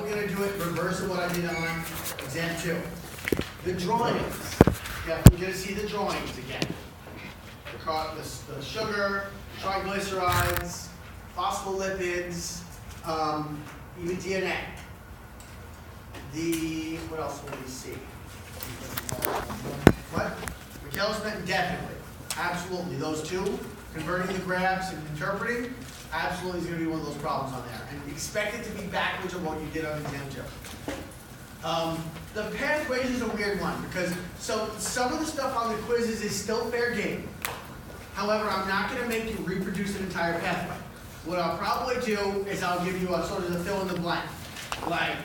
probably going to do it reverse of what I did on exam 2. The drawings. Yeah, we're going to see the drawings again. The sugar, triglycerides, phospholipids, even DNA. What else will we see? What? Recalcitrant, definitely. Absolutely. Those two, converting the graphs and interpreting, absolutely is going to be one of those problems on there. And expect it to be backwards of what you did on exam 2. The pathways is a weird one because some of the stuff on the quizzes is still fair game. However, I'm not going to make you reproduce an entire pathway. What I'll probably do is I'll give you a sort of the fill in the blank.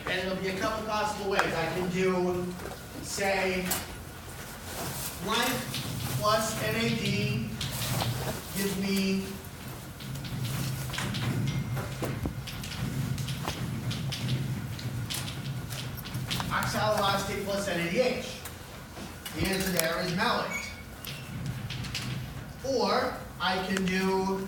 And it'll be a couple possible ways. I can do, say, blank plus NAD gives me oxaloacetate plus NADH. The answer there is malate. Or I can do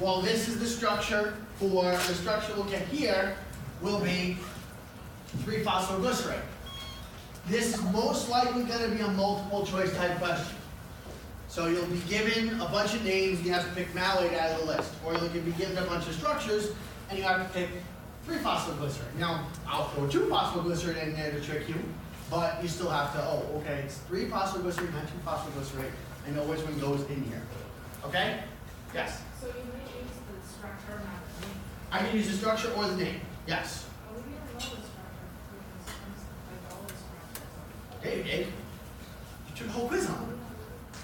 well, this is the structure for the structure we'll get here will be 3-phosphoglycerate. This is most likely going to be a multiple choice type question. So you'll be given a bunch of names and you have to pick malate out of the list. Or you'll be given a bunch of structures and you have to pick 3-phosphoglycerate. Now, I'll throw 2-phosphoglycerate in there to trick you, but you still have to, okay, it's 3-phosphoglycerate, not 2-phosphoglycerate. I know which one goes in here. Okay? Yes? So you may use the structure, not the name. I can use the structure or the name. Yes. Well, we don't know the structure because like all the structures. Okay, you did. You took a whole quiz on it.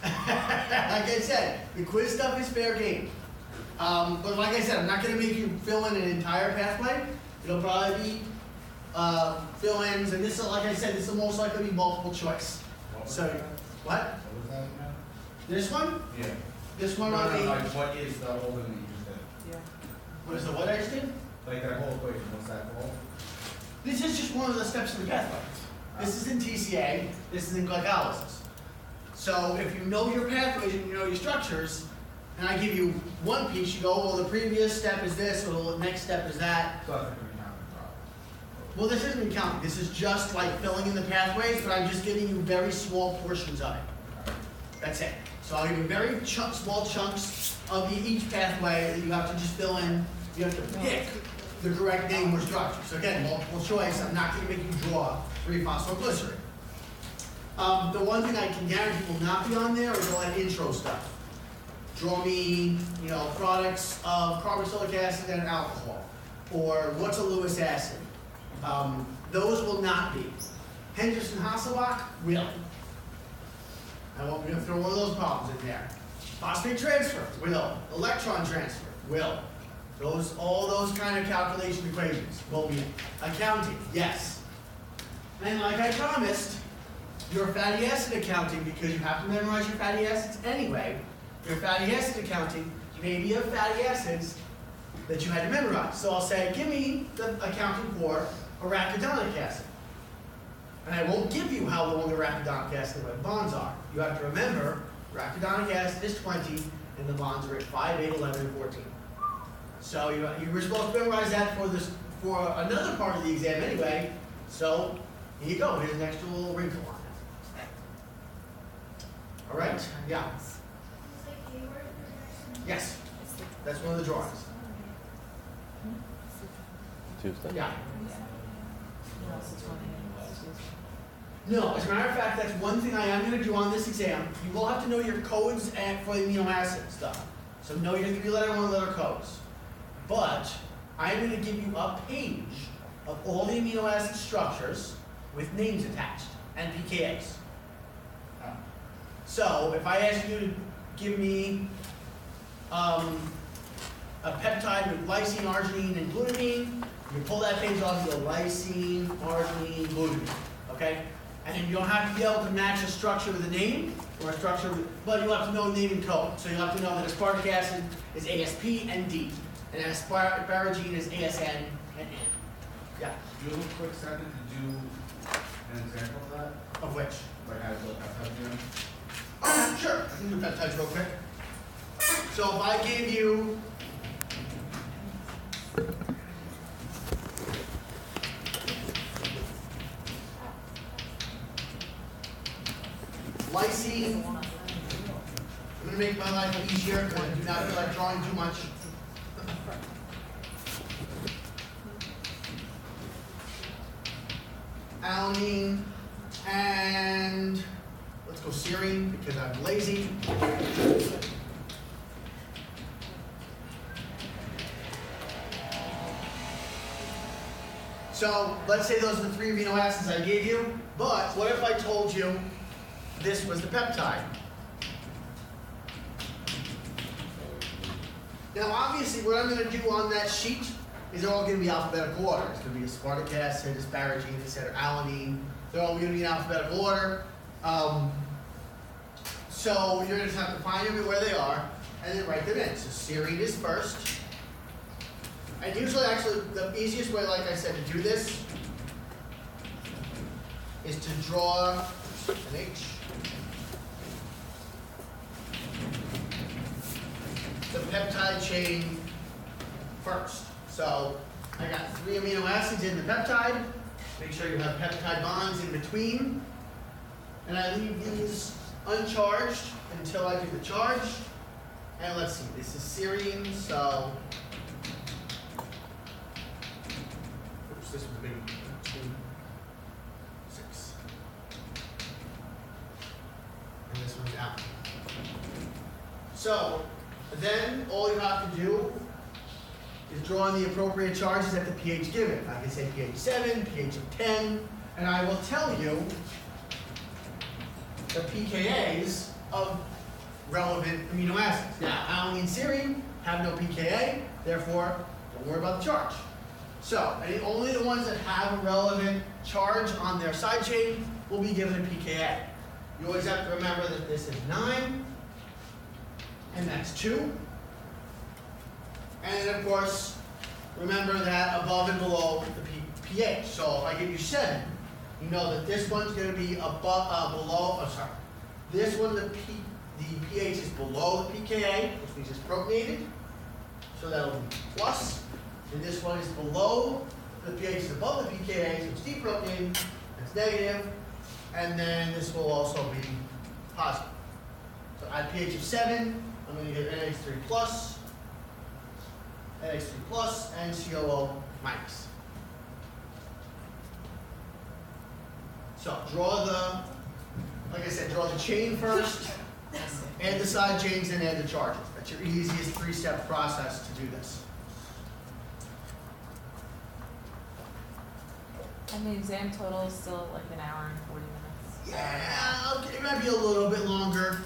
Like I said, the quiz stuff is fair game. But like I said, I'm not going to make you fill in an entire pathway. It'll probably be fill-ins, and this is, like I said, this will most likely be multiple choice. So, what? What was that again? This one? Yeah. This one No, on no, the. like what is the whole thing that you just did? Yeah. What is the what I just did? Like that whole equation, what's that called? This is just one of the steps in the pathway. This is in TCA. This is in glycolysis. So if you know your pathways and you know your structures, and I give you one piece, you go, well, the previous step is this, or the next step is that. So that's like a counting problem. Well, this isn't counting. This is just like filling in the pathways, but I'm just giving you very small portions of it. That's it. So I'll give you very small chunks of each pathway that you have to just fill in. You have to pick the correct name or structure. So again, multiple choice. I'm not going to make you draw 3-phosphoglycerate. The one thing I can guarantee will not be on there is all that intro stuff. Draw me, products of carboxylic acid and alcohol, or what's a Lewis acid. Those will not be. Henderson-Hasselbalch will. I won't be able to throw one of those problems in there. Phosphate transfer will. Electron transfer will. All those kind of calculation equations will be in. Accounting, yes. And like I promised, your fatty acid accounting, because you have to memorize your fatty acids anyway, your fatty acid accounting may be of fatty acids that you had to memorize. So I'll say, give me the accounting for arachidonic acid. And I won't give you how long the arachidonic acid and what bonds are. You have to remember, arachidonic acid is 20, and the bonds are at 5, 8, 11, and 14. So you were supposed to memorize that for another part of the exam anyway. So here you go. Here's an extra little wrinkle on it. All right? Yeah. Yes. That's one of the drawings. Tuesday. Yeah. No, as a matter of fact, that's one thing I am going to do on this exam. You will have to know your codes for the amino acid stuff. So know your 3-letter and 1-letter codes. But I'm going to give you a page of all the amino acid structures with names attached and pKa's. So if I ask you to give me a peptide with lysine, arginine, and glutamine, you pull that page off, you go lysine, arginine, glutamine. Okay? And you don't have to be able to match a structure with a name, or a structure with, but you have to know name and code. So you have to know that aspartic acid is ASP and D, and asparagine is ASN and N. Yeah, Do you have a quick second to do an example of that? of which? Like how to build peptide? Oh, sure, I can do peptides real quick. So if I gave you lysine, I'm gonna make my life easier because I do not feel like drawing too much. Alanine, and let's go serine because I'm lazy. So let's say those are the 3 amino acids I gave you, but what if I told you this was the peptide? Now obviously what I'm going to do on that sheet is they're all going to be alphabetical order. It's going to be aspartic acid, asparagine, etc., alanine. They're all going to be in alphabetical order. So you're going to have to find them where they are and then write them in. So serine is first. And usually, actually, the easiest way, like I said, to do this is to draw an H. The peptide chain first. So I got 3 amino acids in the peptide. Make sure you have peptide bonds in between. And I leave these uncharged until I do the charge. And let's see, this is serine, so oops, this was a big 2, 6. And this one's out. So then all you have to do is draw in the appropriate charges at the pH given. I can say pH 7, pH of 10, and I will tell you the pKa's of relevant amino acids. Now, alanine and serine have no pKa, therefore, don't worry about the charge. So, only the ones that have a relevant charge on their side chain will be given a pKa. You always have to remember that this is 9, and that's 2. And of course, remember that above and below the pH. So if I give you 7, you know that this one's going to be this one, the pH is below the pKa, which means it's protonated. So that'll be plus. And this one is below, the pH is above the pKa, so it's deprotonated, that's negative. And then this will also be positive. So at pH of 7, I'm going to get NH3 plus, NH3 plus, and COO minus. So draw the, like I said, draw the chain first, add the side chains, and add the charges. That's your easiest 3-step process to do this. And the exam total is still like an hour and 40 minutes. Yeah, okay, it might be a little bit longer.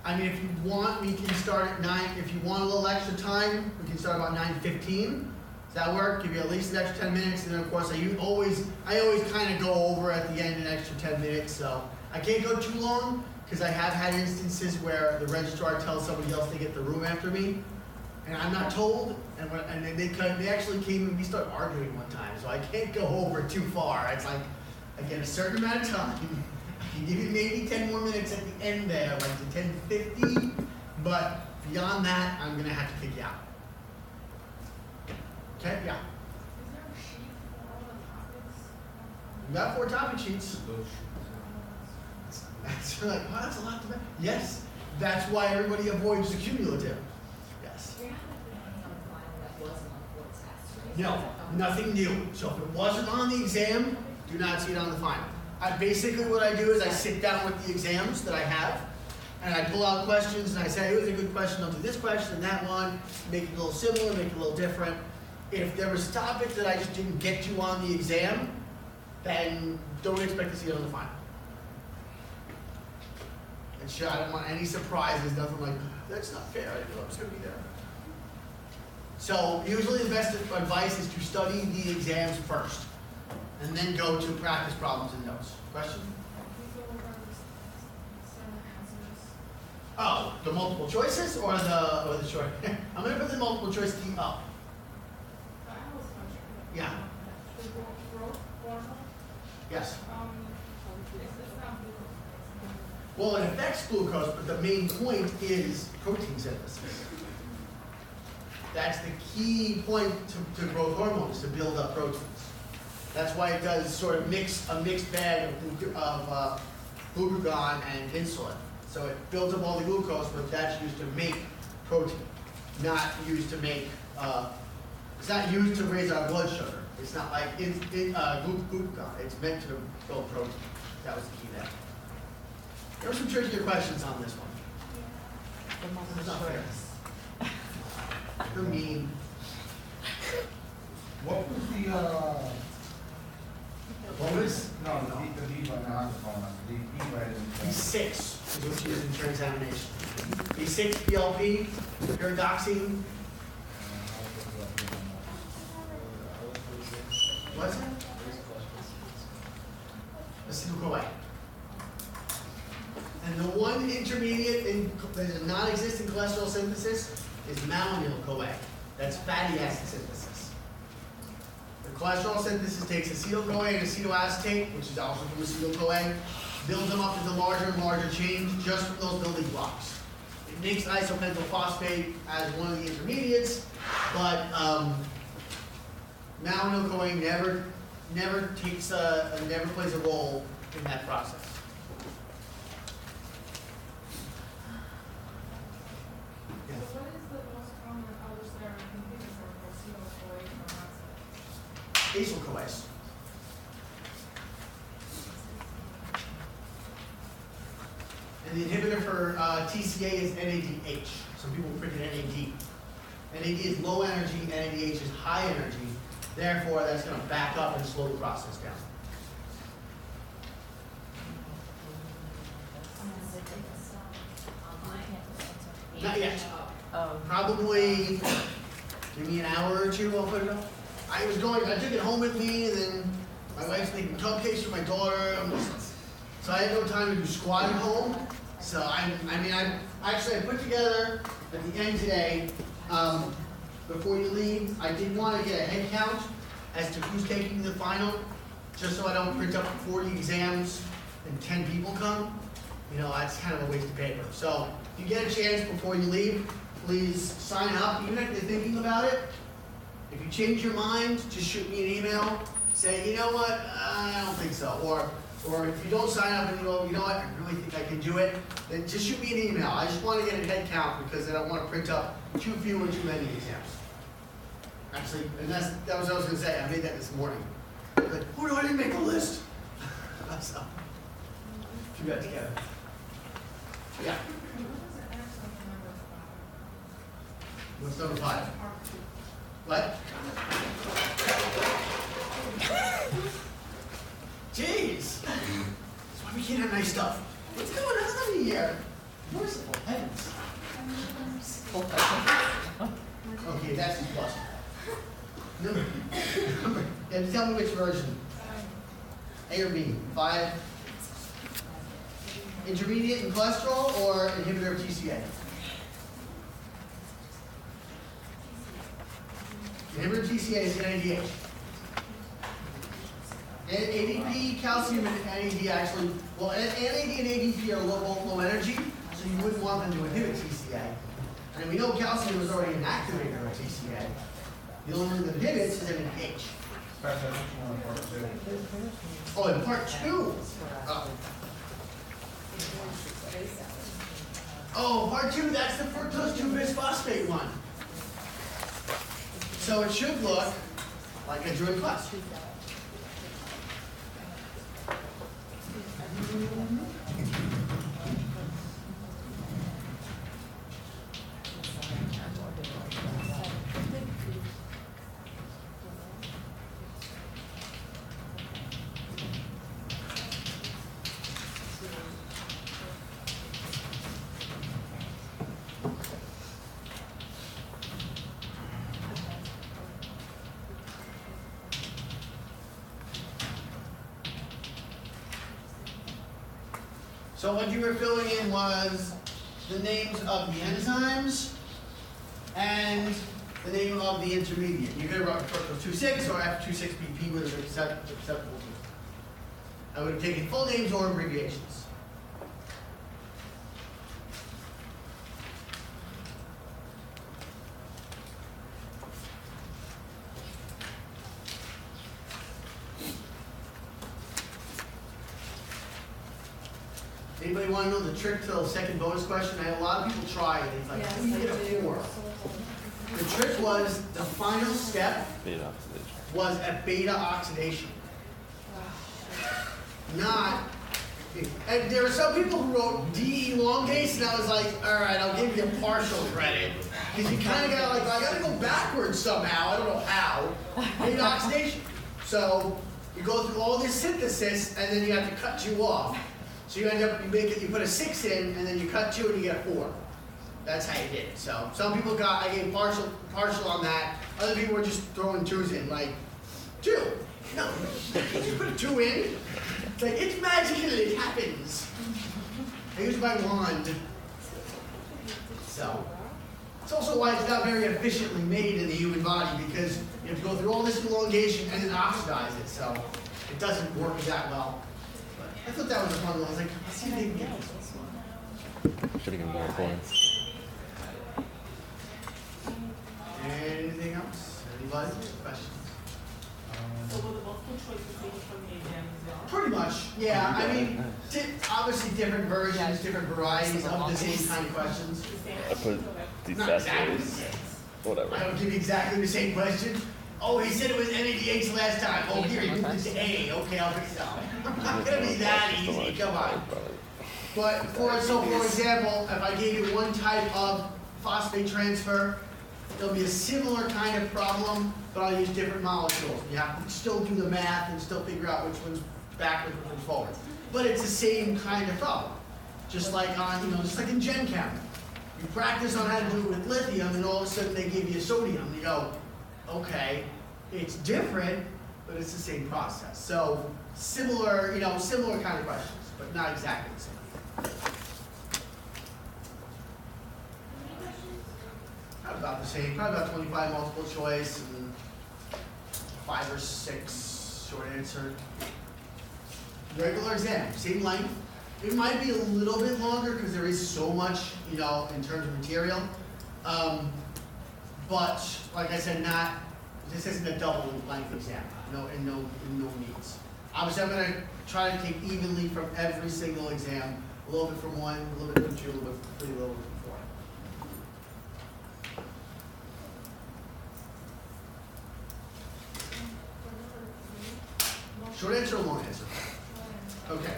I mean, if you want, we can start at 9. If you want a little extra time, we can start about 9:15. Does that work? Give you at least an extra 10 minutes, and then of course I always kind of go over at the end an extra 10 minutes. So I can't go too long because I have had instances where the registrar tells somebody else to get the room after me, and I'm not told. And then they actually came and we started arguing one time. So I can't go over too far. It's like I get a certain amount of time. I can give you maybe 10 more minutes at the end there, like to 10:50, but beyond that, I'm gonna have to kick you out. Okay, yeah. Is there a sheet for all the topics? You got 4 topic sheets. Those That's like, wow, that's a lot to make. Yes, that's why everybody avoids the cumulative. Yes. There haven't been any on the final that wasn't on the board test, right? No, nothing new. So if it wasn't on the exam, do not see it on the final. Basically what I do is I sit down with the exams that I have, and I pull out questions, and I say, here's a good question, I'll do this question and that one, make it a little similar, make it a little different. If there was a topic that I just didn't get to on the exam, then don't expect to see it on the final. And sure, I don't want any surprises, nothing like, that's not fair, I didn't know it was going to be there. So usually the best advice is to study the exams first. and then go to practice problems and notes. Question? We go over some answers. Oh, the multiple choices or the short? I'm gonna put the multiple choice key up. I have a question. Yeah. The growth hormone, Yes. it's not glucose. Well, it affects glucose, but the main point is protein synthesis. That's the key point to growth hormones, to build up proteins. That's why it does sort of a mixed bag of glucagon and insulin. So it builds up all the glucose, but that's used to make protein, not used to make, it's not used to raise our blood sugar. It's not like glucagon. It's meant to build protein. That was the key there. There were some trickier questions on this one. It's not fair. They're mean. What was the, Bonus? no, the D, but not the bonus, the E right in. B6 is what you use in transamination. B6, PLP, pyridoxine, what's it? Acetyl-CoA. And the one intermediate that is non-existent cholesterol synthesis is malonyl-CoA. That's fatty acid synthesis. The cholesterol synthesis takes acetyl-CoA and acetoacetate, which is also from acetyl-CoA, builds them up into larger and larger chains just from those building blocks. It makes isopentyl phosphate as one of the intermediates, but malonyl-CoA never plays a role in that process. So what is the most common allosteric inhibitor for acetyl-CoA from Acyl-CoAs. And the inhibitor for TCA is NADH. Some people print it NAD. NAD is low energy, NADH is high energy. Therefore, that's going to back up and slow the process down. Not yet. Probably, give me an hour or two, I'll put it up. I took it home with me, and then my wife's making cupcakes for my daughter. So I had no time to do squat at home. So I put together at the end today, before you leave, I did want to get a head count as to who's taking the final, just so I don't print up 40 exams and 10 people come. You know, that's kind of a waste of paper. So if you get a chance before you leave, please sign up, even if you're thinking about it. If you change your mind, just shoot me an email. Say, you know what, I don't think so. Or if you don't sign up and you go, you know what, I really think I can do it, then just shoot me an email. I just want to get a head count because I don't want to print up too few or too many exams. Actually, and that was what I was going to say. I made that this morning. Like, who do I didn't make a list? So, you guys get it. Yeah. What's number 5? What? Jeez! That's why we can't have nice stuff. What's going on here? Merciful heavens. Okay, that's the plus. And tell me which version. A or B? 5? Intermediate in cholesterol or inhibitor of TCA? Inhibitor of TCA is NADH. ADP, calcium, and NAD actually, well, NAD and ADP are low energy, so you wouldn't want them to inhibit TCA. And we know calcium is already an activator of TCA. The only one that inhibits is NADH. Oh, in part 2. Oh, part 2, that's the fructose 2-bisphosphate one. So it should look like a joint class. So what you were filling in was the names of the enzymes and the name of the intermediate. You could have wrote fructose 2,6 or F26BP would have been acceptable. I would have taken full names or abbreviations. Anybody want to know the trick to the second bonus question? I had a lot of people try it. It's like, Yes, how do you get a I do. 4? The trick was the final step Beta oxidation. was at beta oxidation. Not, and there were some people who wrote D elongase, and I was like, all right, I'll give you a partial credit. Because you kind of got like, well, I got to go backwards somehow. I don't know how. Beta oxidation. So you go through all this synthesis, and then you have to cut 2 off. So you end up, you put a 6 in, and then you cut 2 and you get a 4. That's how you did it. So some people got, I gave partial on that. Other people were just throwing 2s in, like 2. No, you just put a 2 in. It's like, it's magical, it happens. I use my wand. So, it's also why it's not very efficiently made in the human body, because you have to go through all this elongation and then oxidize it. So it doesn't work that well. But I thought that was a fun one. I was like, let's see if they can get this one. Should have given more points. Anything else? Anybody? Questions? So will the multiple choice be from the exam as well? Pretty much, yeah. I mean, obviously different versions, different varieties of the same kind of questions. The same? I put Okay. Not exactly the desaturate. same. I Whatever. don't give you exactly the same question. Oh, he said it was NADH last time. Oh, here, he moved it to A. Okay, I'll fix it out. Not gonna be that easy, come on. But for example, if I gave you one type of phosphate transfer, there'll be a similar kind of problem, but I'll use different molecules. You have to still do the math and still figure out which one's backwards, which one's forward. But it's the same kind of problem. Just like just like in Gen Chem. You practice on how to do it with lithium, and all of a sudden they give you sodium. And you go, okay, it's different, but it's the same process. So similar kind of questions, but not exactly the same. About the same, probably about 25 multiple choice and 5 or 6 short answer. Regular exam, same length. It might be a little bit longer because there is so much, in terms of material. But like I said, this isn't a double length exam. No needs. Obviously, I'm going to try to take evenly from every single exam. A little bit from one, a little bit from 2, a little bit from 3, a little bit from 4. Short answer or long answer? Okay.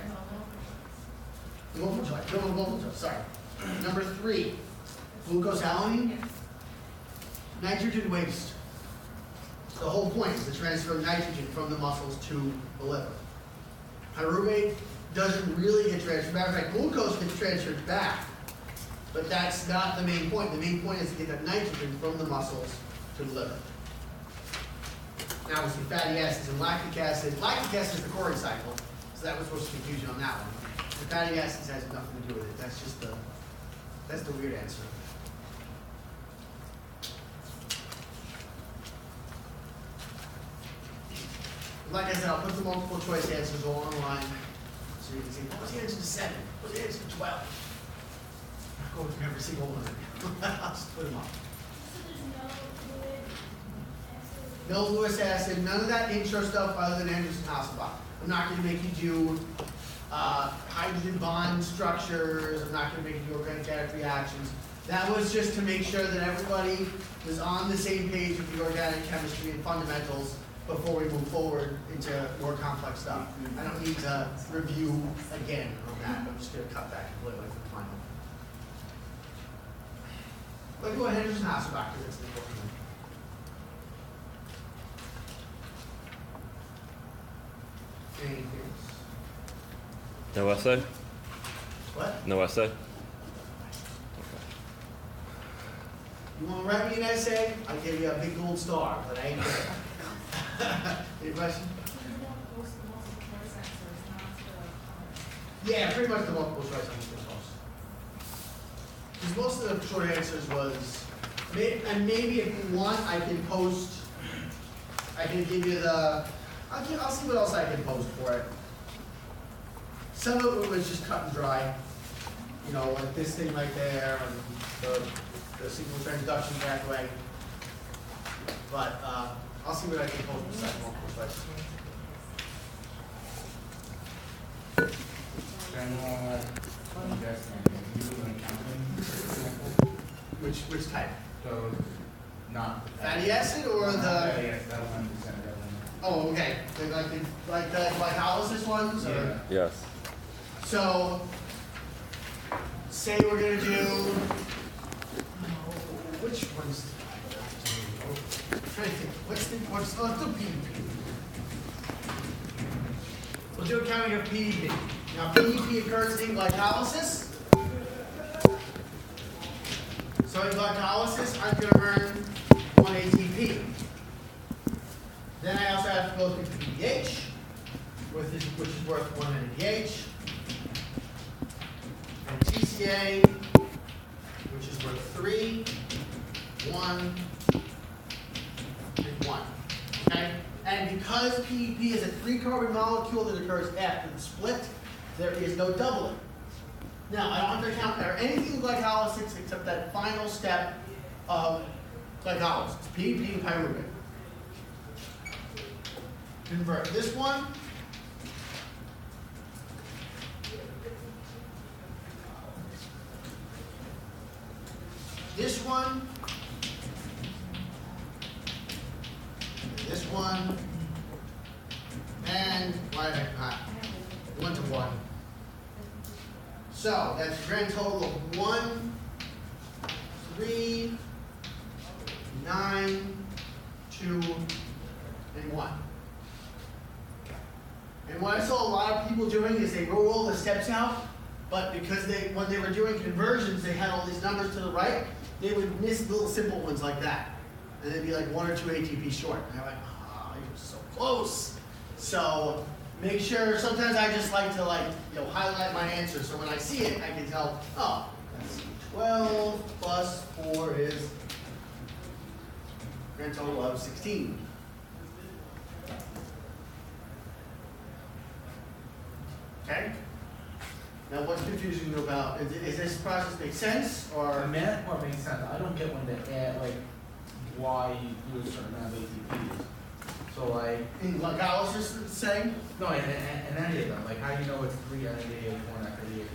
Multiple choice, sorry. Number 3, glucosalamine, nitrogen waste. The whole point is to transfer nitrogen from the muscles to the liver. Pyruvate doesn't really get transferred. Matter of fact, glucose gets transferred back, but that's not the main point. The main point is to get that nitrogen from the muscles to the liver. Now, obviously, fatty acids and lactic acid. Lactic acid is the Cori cycle, so that was supposed to confuse you on that one. The fatty acids has nothing to do with it. That's just that's the weird answer. Like I said, I'll put the multiple choice answers all online, so you can see what was the answer to 7, what was the answer to 12. I'll go through every single one. I'll just put them up. No Lewis acid, none of that intro stuff other than Anderson-Hasselbalch. I'm not going to make you do hydrogen bond structures. I'm not going to make you do organic reactions. That was just to make sure that everybody was on the same page with the organic chemistry and fundamentals before we move forward into more complex stuff. I don't need to review again on that. I'm just going to cut that completely for the final. But go ahead and just ask back because it's the important one. Anything else? No essay? What? No essay? You want to write me an essay? I'll give you a big gold star, but I ain't good. Any question? Yeah, pretty much the multiple choice on this course. Because most of the short answers was, and maybe if you want, I can give you the, I'll see what else I can post for it. Some of it was just cut and dry, you know, like this thing right there, and the single transduction pathway. But, I'll see what I can post besides multiple choice. General investment, you do an accounting, Which type? so not. Fatty acid or the? Yes, that 100%, Oh, okay, like the glycolysis ones, or? Yeah. Yes. So, say we're gonna do, which ones? I'm trying to think, let's do PDP. We'll do accounting of PDP. Now, PDP occurs in glycolysis. So in glycolysis, I'm gonna earn 1 ATP. Then I also have to go through PDH, which is worth 1 NADH. And TCA, which is worth 3, 1, and 1. Okay? And because PEP is a 3-carbon molecule that occurs after the split, there is no doubling. Now, I don't have to account for anything in glycolysis except that final step of glycolysis, PEP and pyruvate. Convert this one this one, this one, and why did I not? 1 to 1. So that's a grand total of 1, 3, 9, 2, and 1. And what I saw a lot of people doing is they wrote all the steps out, but because when they were doing conversions, they had all these numbers to the right, they would miss little simple ones like that. And they'd be like 1 or 2 ATP short. And they're like, oh, you're so close. So make sure, sometimes I just like to highlight my answer. So when I see it, I can tell, oh, that's 12 plus 4 is grand total of 16. Okay? Now, what's confusing you about, is this process make sense, The or? math part makes sense. I don't get when they add, like, why you do a certain amount of ATPs. So like, In glycolysis, it's saying? no, and any of them, like how do you know it's 3 NADH, 1 FADH, 1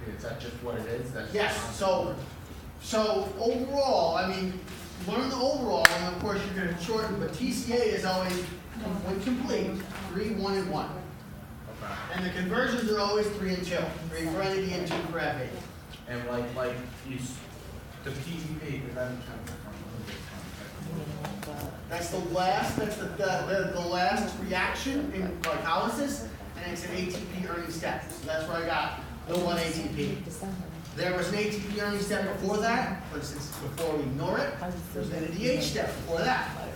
ATP? Is that just what it is? That's Yes, so overall, I mean, learn the overall, and of course you're gonna shorten, but TCA is always, when complete, 3, 1, and 1. Okay. And the conversions are always 3 and 2, 3 for NAD and 2 for FA. And like the PEP, because I'm trying to That's the last, that's the last reaction in glycolysis, and it's an ATP earning step. So that's where I got the 1 ATP. There was an ATP earning step before that, but since before we ignore it, there's an NADH step before that. But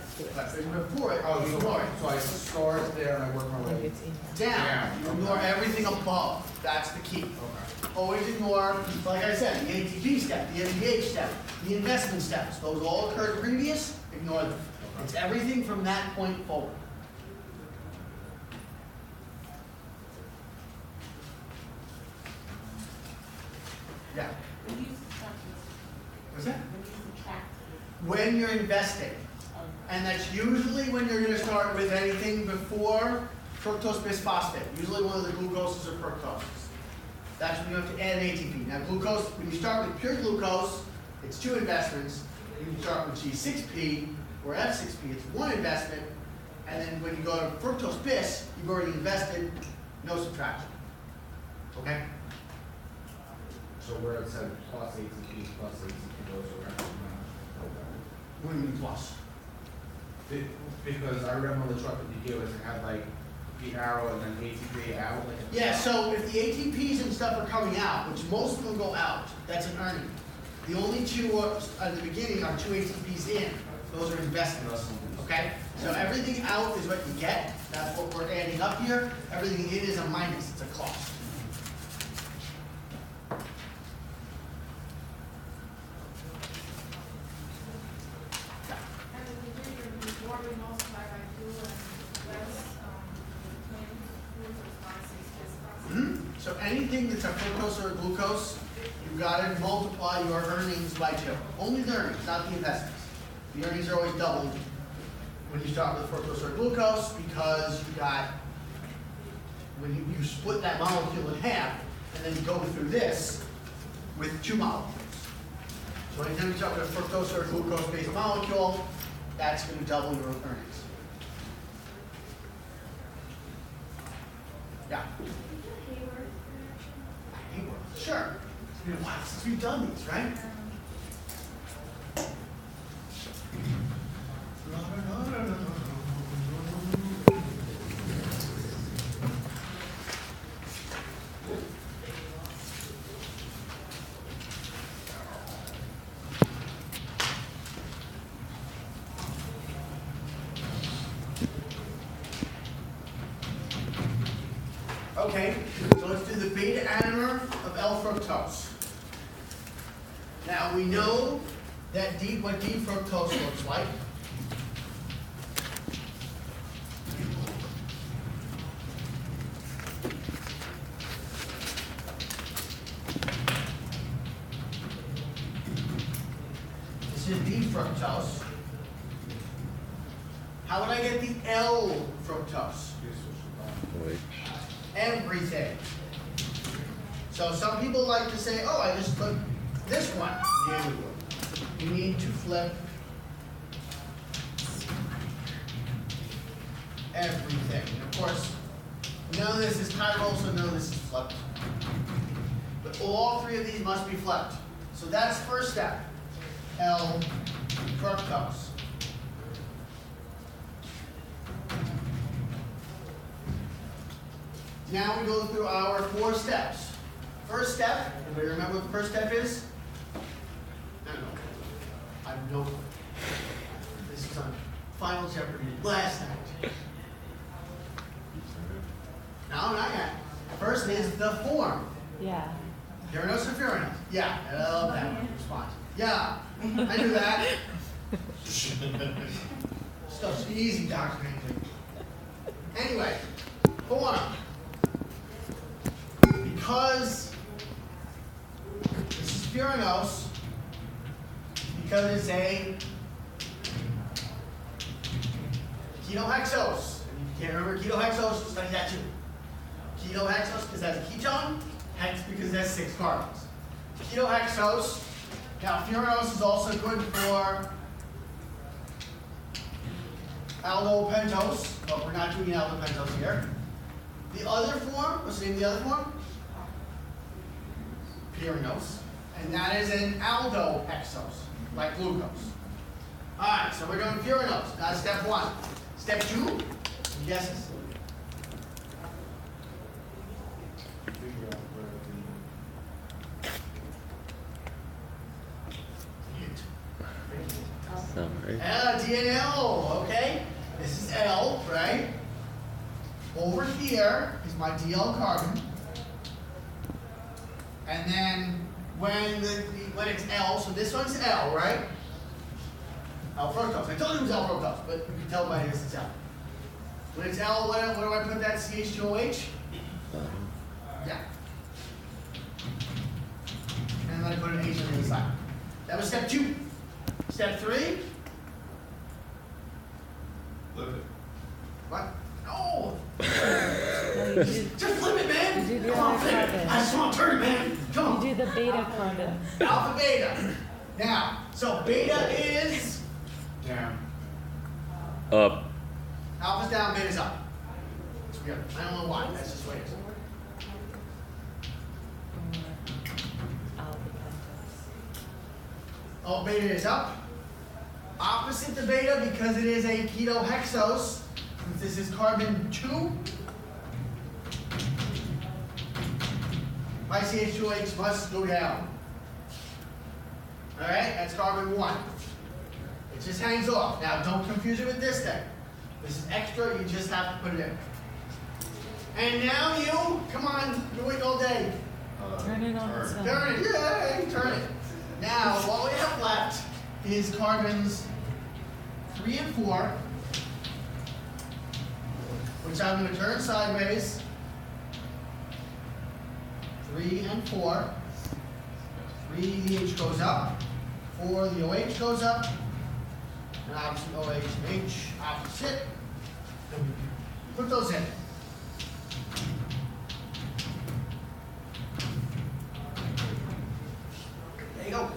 before it, Oh, we ignore it. so I start there and I work my way. Down, you ignore everything above, that's the key. Okay. Always ignore, like I said, the ATP step, the NADH step, the investment steps. Those all occurred previous, ignore them. It's everything from that point forward. Yeah, When you subtract this, what's that? when you subtract this, When you're investing, and that's usually when you're gonna start with anything before fructose bisphosphate, usually one of the glucoses or fructoses. That's when you have to add an ATP. Now glucose, when you start with pure glucose, it's 2 investments. When you start with G6P or F6P, it's 1 investment. And then when you go to fructose bis, you've already invested, no subtraction. Okay? So where it said plus ATP, those are actually What do you mean plus? because I remember the truck that you gave us, it had like the arrow and then ATP out. Like Yeah, so if the ATPs and stuff are coming out, which most of them go out, that's an earning. The only 2 at the beginning are 2 ATPs in. Those are investments. Okay? So everything out is what you get. That's what we're adding up here. Everything in is a minus. It's a cost. anything that's a fructose or a glucose, you gotta multiply your earnings by 2. Only the earnings, not the investments. The earnings are always doubled when you start with fructose or glucose because you got, when you split that molecule in half and then you go through this with 2 molecules. So anytime you start with a fructose or a glucose-based molecule, that's going to double your earnings. Yeah. Hayward. Sure. It's been a while since we've done these, right? Okay, so let's do the beta anomer of L-fructose. Now we know that what D-fructose looks like. This is D-fructose. How would I get the L-fructose? Wait. Everything. So some people like to say, oh, I just took this one. No. You need to flip everything. And of course, none of this is chiral, so none of this is flipped. But all 3 of these must be flipped. So that's the first step. L-fructose. Now we go through our 4 steps. First step, everybody remember what the first step is? I don't know. I have no clue. This is on Final Jeopardy last night. No, not yet. First is the form. Yeah. Furanose or furanose? Yeah. I love that response. Yeah. I knew that. Stuff's easy, Dr. Hinkley. Anyway, form. Because this is furanose, because it's a ketohexose. And if you can't remember ketohexose, study that too. Ketohexose because that's a ketone, hex because that's 6 carbons. Ketohexose. Now furanose is also good for aldopentose, but we're not doing aldopentose here. The other form, what's the name of the other form? Pyranose, and that is an aldohexose, like glucose. All right, so we're doing furanose. That's step 1. Step 2, any guesses? Sorry. DNL, okay? This is L, right? Over here is my DL carbon. And then when it's L, so this one's L, right? L-fructose. I told you it was L-fructose, but you can tell by this it's L. When it's L, what do I put that CH2OH? Yeah. And then I put an H on the other side. That was step 2. Step 3. Flip it. What? No! No, you do, Just flip it, man! you do the Come on, other flip it! carbon. I just want to turn it, man! Come on! you do the beta carbon. Alpha beta. Now, so beta is Down. Up. alpha's down, beta's up. It's weird. I don't know why. That's just the way it is. Oh, beta is up. Opposite the beta because it is a ketohexose. Since this is carbon 2. My CH2OH must go down. Alright, that's carbon 1. It just hangs off. Now, don't confuse it with this thing. This is extra, you just have to put it in. And now you, come on, you're waiting all day. Turn it on its own. Turn it, yay, turn it. Now, what we have left is carbons 3 and 4, which I'm going to turn sideways. 3 and 4. 3, the H goes up. 4, the OH goes up. And obviously OH and H opposite. Put those in. There you go.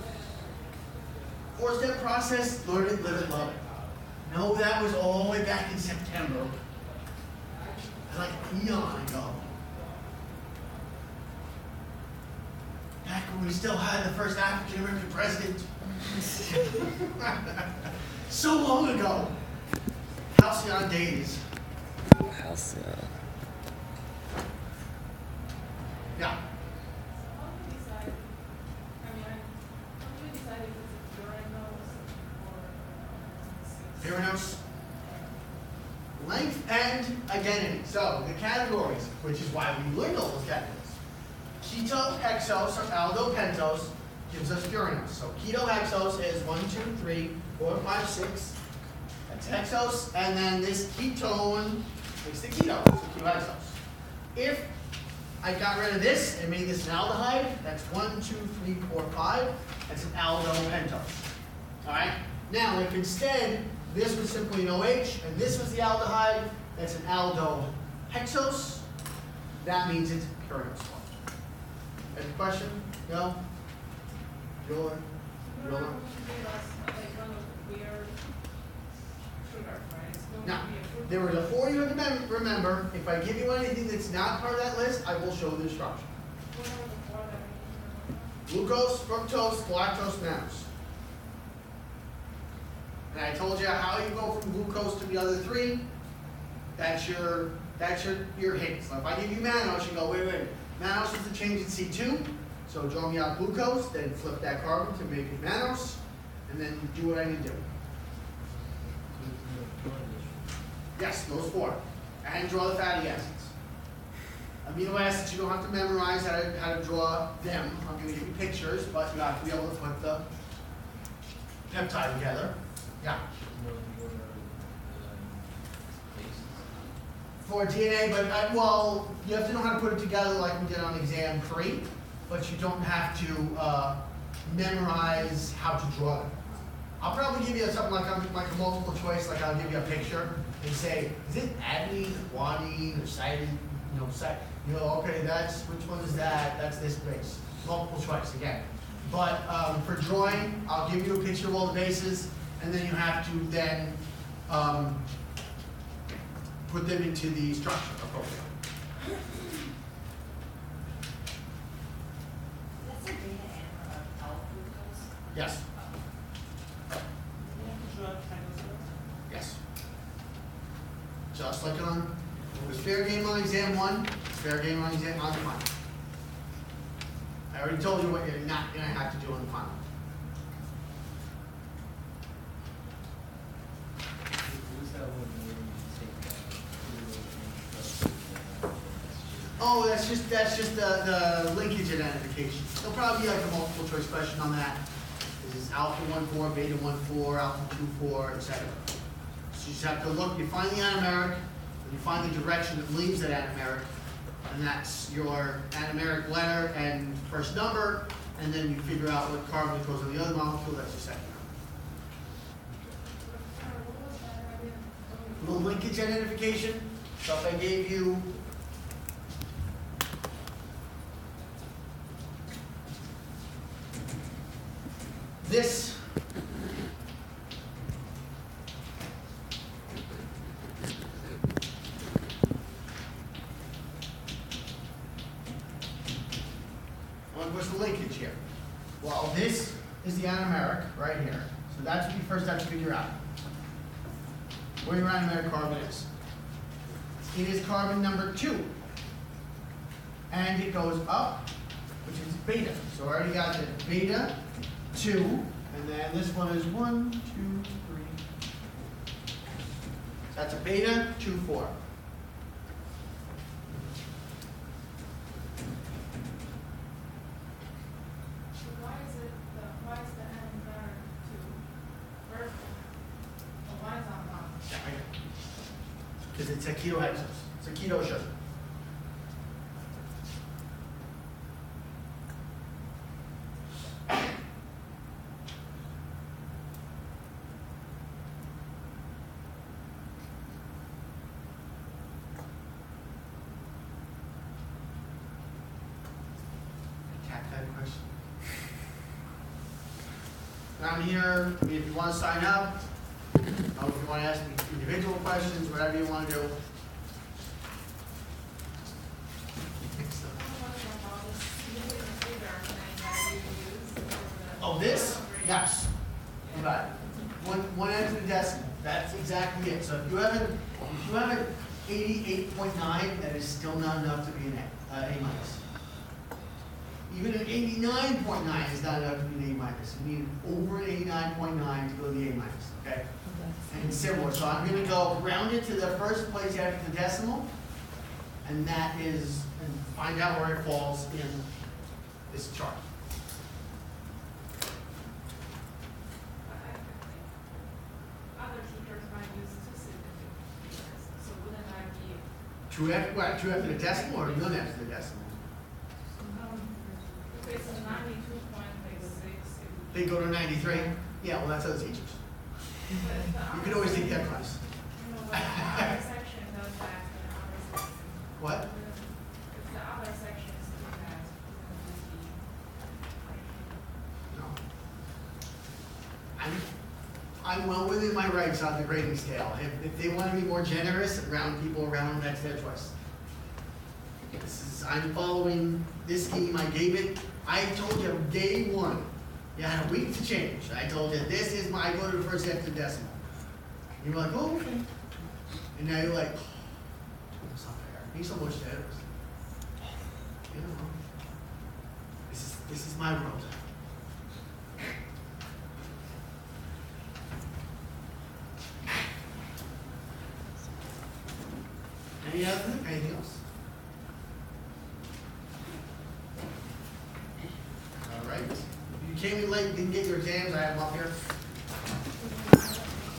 4-step process, learn it, live it, love it. No, that was all the way back in September. Like eon ago. Back when we still had the first African American president. So long ago. Halcyon days. Halcyon. Yeah. How do you decide, I mean, how do you decide if it's a Uranus or Uranus. Length and identity. So the categories, which is why we learned all those categories. Keto hexose or aldo pentose gives us Uranus. So keto hexose is 1, 2, 3, 4, 5, 6. That's hexose, and then this ketone makes the keto, so keto hexose. If I got rid of this and made this an aldehyde, that's 1, 2, 3, 4, 5. That's an aldo pentose. All right. Now, if instead this was simply an OH and this was the aldehyde, that's an aldo hexose. That means it's Uranus. Any question? No? Bueller? Uranus Bueller? would give us like one of the weird sugars, right? It's going Now, to be a fruit. there were the 4 you have to remember. If I give you anything that's not part of that list, I will show the instruction. What are the 4 that we Glucose, fructose, galactose, mannose. And I told you how you go from glucose to the other 3. That's your hint. So if I give you mannose, you go, wait. Mannose is the change in C2. So draw me out glucose, then flip that carbon to make it mannose, and then do what I need to do. Yes, those 4. And draw the fatty acids. Amino acids, you don't have to memorize how to draw them. I'm going to give you pictures, but you have to be able to put the peptide together. Yeah. For DNA, but well, you have to know how to put it together like we did on exam 3, but you don't have to memorize how to draw them. I'll probably give you something like a multiple choice, like I'll give you a picture and say, is it adenine, guanine, or cytidine? Okay, that's, which one is that? That's this base. Multiple choice again. But for drawing, I'll give you a picture of all the bases, and then you have to then put them into the structure appropriately. That's a beta amber of L-glucose. Yes, Drug hydroxide. yes. Just like on, it was fair game on exam 1, it's fair game on exam on the final. I already told you what you're not going to have to do on the final. Oh, that's just the linkage identification. There'll probably be like a multiple choice question on that. This is alpha 1,4, beta 1,4, alpha 2,4, etc. So you just have to look, you find the anomeric, and you find the direction that leaves that anomeric, and that's your anomeric letter and first number, and then you figure out what carbon goes on the other molecule, that's your second number. Little linkage identification. So if I gave you this, what's the linkage here? Well, this is the anomeric right here. So that's what you first have to figure out. Where your anomeric carbon is. It is carbon number 2. And it goes up, which is beta. So I already got the beta 2, and then this one is 1, 2, 3. That's a beta 2, 4. Why is the N better to vertical? Why is that not? Because it's a ketohexose. It's a keto sugar. have a question. Down here, I mean, if you want to sign up, if you want to ask me individual questions, whatever you want to do. Oh, this? Yes. You got it. One end of the decimal. That's exactly it. So if you have an 88.9, that is still not enough to be an A minus. Even an 89.9 is not enough to be an A minus. You need over an 89.9 to go to the A minus. Okay. And similar. So I'm going to go round it to the first place after the decimal, and that is, and find out where it falls in this chart. Other teachers might use two significant, so wouldn't that be, True after what? True after the decimal or none after the decimal? if it's a 92.6, They go to 93. Yeah, well, that's other teachers. You can always take that class. the other section does that, and the other section. What? If the other sections do that, wouldn't it No. I'm well within my rights on the grading scale. If they want to be more generous and round people around, that's their choice. I'm following this scheme. I gave it. I told you day one. You had a week to change. I told you this is my. I go to the first after decimal. You were like, oh, okay. And now you're like, oh, it's not fair. He's so much generous. You know, this is my world. Anything else? All right. If you came in late, didn't get your exams, I have them up here.